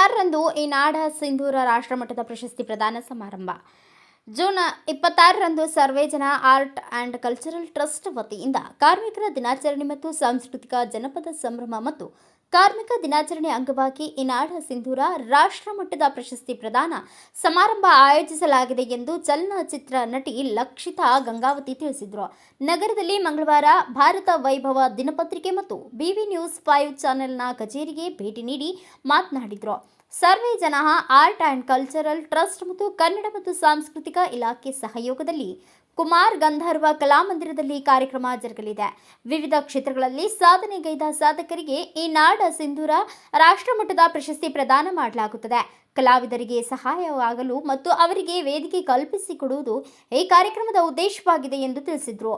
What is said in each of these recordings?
26ರಂದು ಈ ನಾಡ ಸಿಂಧೂರ ರಾಷ್ಟ್ರಮಟ್ಟದ ಪ್ರಶಸ್ತಿ ಪ್ರದಾನ ಸಮಾರಂಭ. ಜೂನ್ 26ರಂದು ಸರ್ವೇ ಜನ ಆರ್ಟ್ ಆ್ಯಂಡ್ ಕಲ್ಚರಲ್ ಟ್ರಸ್ಟ್ ವತಿಯಿಂದ ಕಾರ್ಮಿಕರ ದಿನಾಚರಣೆ ಮತ್ತು ಸಾಂಸ್ಕೃತಿಕ ಜನಪದ ಸಂಭ್ರಮ ಮತ್ತು ಕಾರ್ಮಿಕ ದಿನಾಚರಣೆ ಅಂಗವಾಗಿ ಈ ನಾಡ ಸಿಂಧೂರ ರಾಷ್ಟ್ರಮಟ್ಟದ ಪ್ರಶಸ್ತಿ ಪ್ರದಾನ ಸಮಾರಂಭ ಆಯೋಜಿಸಲಾಗಿದೆ ಎಂದು ಚಲನಚಿತ್ರ ನಟಿ ಲಕ್ಷಿತಾ ಗಂಗಾವತಿ ತಿಳಿಸಿದರು. ನಗರದಲ್ಲಿ ಮಂಗಳವಾರ ಭಾರತ ವೈಭವ ದಿನಪತ್ರಿಕೆ ಮತ್ತು ಬಿವಿ ನ್ಯೂಸ್ 5 ಚಾನೆಲ್ನ ಕಚೇರಿಗೆ ಭೇಟಿ ನೀಡಿ ಮಾತನಾಡಿದರು. ಸರ್ವೇ ಜನ ಆರ್ಟ್ ಆ್ಯಂಡ್ ಕಲ್ಚರಲ್ ಟ್ರಸ್ಟ್ ಮತ್ತು ಕನ್ನಡ ಮತ್ತು ಸಾಂಸ್ಕೃತಿಕ ಇಲಾಖೆ ಸಹಯೋಗದಲ್ಲಿ ಕುಮಾರ್ ಗಂಧರ್ವ ಕಲಾಮಂದಿರದಲ್ಲಿ ಕಾರ್ಯಕ್ರಮ ಜರುಗಲಿದೆ. ವಿವಿಧ ಕ್ಷೇತ್ರಗಳಲ್ಲಿ ಸಾಧನೆಗೈದ ಸಾಧಕರಿಗೆ ಈ ನಾಡ ಸಿಂಧೂರ ರಾಷ್ಟ್ರಮಟ್ಟದ ಪ್ರಶಸ್ತಿ ಪ್ರದಾನ ಮಾಡಲಾಗುತ್ತದೆ. ಕಲಾವಿದರಿಗೆ ಸಹಾಯವಾಗಲು ಮತ್ತು ಅವರಿಗೆ ವೇದಿಕೆ ಕಲ್ಪಿಸಿಕೊಡುವುದು ಈ ಕಾರ್ಯಕ್ರಮದ ಉದ್ದೇಶವಾಗಿದೆ ಎಂದು ತಿಳಿಸಿದರು.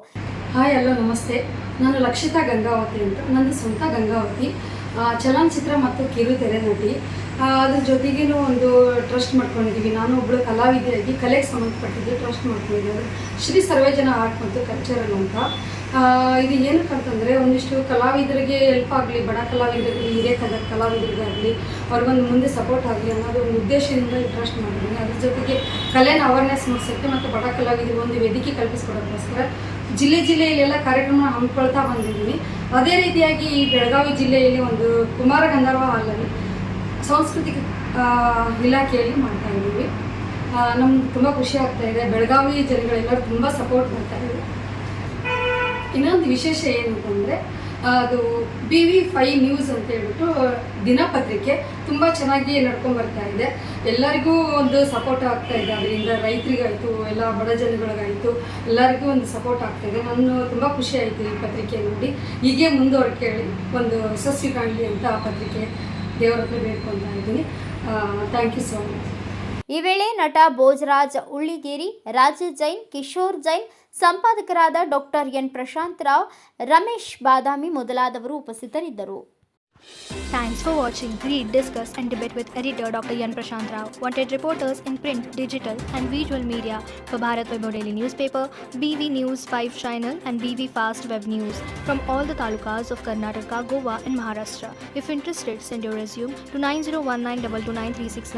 ಹಾಯ್, ಹಲೋ, ನಮಸ್ತೆ. ನಾನು ಲಕ್ಷಿತಾ ಗಂಗಾವತಿ ಅಂತ. ನಂದು ಸ್ವಂತ ಗಂಗಾವತಿ. ಚಲನಚಿತ್ರ ಮತ್ತು ಕಿರುತೆರೆ ನಟಿ. ಅದ್ರ ಜೊತೆಗೇನು ಒಂದು ಟ್ರಸ್ಟ್ ಮಾಡ್ಕೊಂಡಿದ್ದೀವಿ. ನಾನು ಒಬ್ಬಳು ಕಲಾವಿದೆಯಾಗಿ ಕಲೆಗೆ ಸಂಬಂಧಪಟ್ಟಿದ್ದು ಟ್ರಸ್ಟ್ ಮಾಡ್ಕೊಂಡಿದ್ದೀನಿ. ಶ್ರೀ ಸರ್ವೇಜನ ಆರ್ಟ್ ಮತ್ತು ಕಲ್ಚರಲ್ ಅಂತ. ಇದು ಏನಕ್ಕೆ ಅಂತಂದರೆ, ಒಂದಿಷ್ಟು ಕಲಾವಿದರಿಗೆ ಹೆಲ್ಪ್ ಆಗಲಿ, ಬಡ ಕಲಾವಿದರಿಗೆ, ಹಿರಿಯ ಕಲಾವಿದರಿಗಾಗಲಿ ಅವ್ರಿಗೊಂದು ಮುಂದೆ ಸಪೋರ್ಟ್ ಆಗಲಿ ಅನ್ನೋದು ಒಂದು ಉದ್ದೇಶದಿಂದ ಈ ಟ್ರಸ್ಟ್ ಮಾಡಿದ್ದೀನಿ. ಅದ್ರ ಜೊತೆಗೆ ಕಲೆನ ಅವೇರ್ನೆಸ್ ಮೂಡಿಸೋಕ್ಕೆ ಮತ್ತು ಬಡ ಕಲಾವಿದರಿಗೆ ಒಂದು ವೇದಿಕೆ ಕಲ್ಪಿಸ್ಕೊಡೋಕ್ಕೋಸ್ಕರ ಜಿಲ್ಲೆಯಲ್ಲೆಲ್ಲ ಕಾರ್ಯಕ್ರಮ ಹಮ್ಮಿಕೊಳ್ತಾ ಬಂದಿದ್ದೀನಿ. ಅದೇ ರೀತಿಯಾಗಿ ಈ ಬೆಳಗಾವಿ ಜಿಲ್ಲೆಯಲ್ಲಿ ಒಂದು ಕುಮಾರ ಗಂಧರ್ವ ಹಾಲಲ್ಲಿ ಸಾಂಸ್ಕೃತಿಕ ಇಲಾಖೆಯಲ್ಲಿ ಮಾಡ್ತಾ ಇದ್ದೀವಿ. ನಮ್ಗೆ ತುಂಬ ಖುಷಿ ಆಗ್ತಾ ಇದೆ. ಬೆಳಗಾವಿ ಜನಗಳೆಲ್ಲರೂ ತುಂಬ ಸಪೋರ್ಟ್ ಮಾಡ್ತಾ ಇದ್ದಾರೆ. ಇನ್ನೊಂದು ವಿಶೇಷ ಏನು ಅಂತಂದರೆ, ಅದು BV5 ನ್ಯೂಸ್ ಅಂತ ಹೇಳ್ಬಿಟ್ಟು ದಿನಪತ್ರಿಕೆ ತುಂಬ ಚೆನ್ನಾಗಿ ನಡ್ಕೊಂಡ್ಬರ್ತಾ ಇದೆ. ಎಲ್ಲರಿಗೂ ಒಂದು ಸಪೋರ್ಟ್ ಆಗ್ತಾ ಇದೆ. ಅದರಿಂದ ರೈತರಿಗಾಯಿತು, ಎಲ್ಲ ಬಡ ಜನಗಳಿಗಾಯಿತು, ಎಲ್ಲರಿಗೂ ಒಂದು ಸಪೋರ್ಟ್ ಆಗ್ತಾ ಇದೆ. ನಾನು ತುಂಬ ಖುಷಿ ಆಯಿತು ಈ ಪತ್ರಿಕೆ ನೋಡಿ. ಹೀಗೆ ಮುಂದುವರಿಕೆ ಒಂದು ಯಶಸ್ವಿ ಕಾಣಲಿ ಅಂತ ಆ ಪತ್ರಿಕೆ ದೇವರ ಹತ್ರ ಬೇಡ್ಕೊಳ್ತಾ ಇದ್ದೀನಿ. Thank you so much. ಈ ವೇಳೆ ನಟ ಭೋಜರಾಜ್ ಉಳ್ಳಿಗೇರಿ, ರಾಜು ಜೈನ್, ಕಿಶೋರ್ ಜೈನ್, ಸಂಪಾದಕರಾದ ಡಾಕ್ಟರ್ ಎನ್ ಪ್ರಶಾಂತ್ ರಾವ್, ರಮೇಶ್ ಬಾದಾಮಿ ಮೊದಲಾದವರು ಉಪಸ್ಥಿತರಿದ್ದರು. Thanks for watching. Read, discuss and debate with editor Dr. Yan Prashant Rao. Wanted reporters in print, digital and visual media for Bharat Vaibhav Daily Newspaper, BV News 5 Channel and BV Fast Web News from all the talukas of Karnataka, Goa and Maharashtra. If interested, send your resume to 9019229369.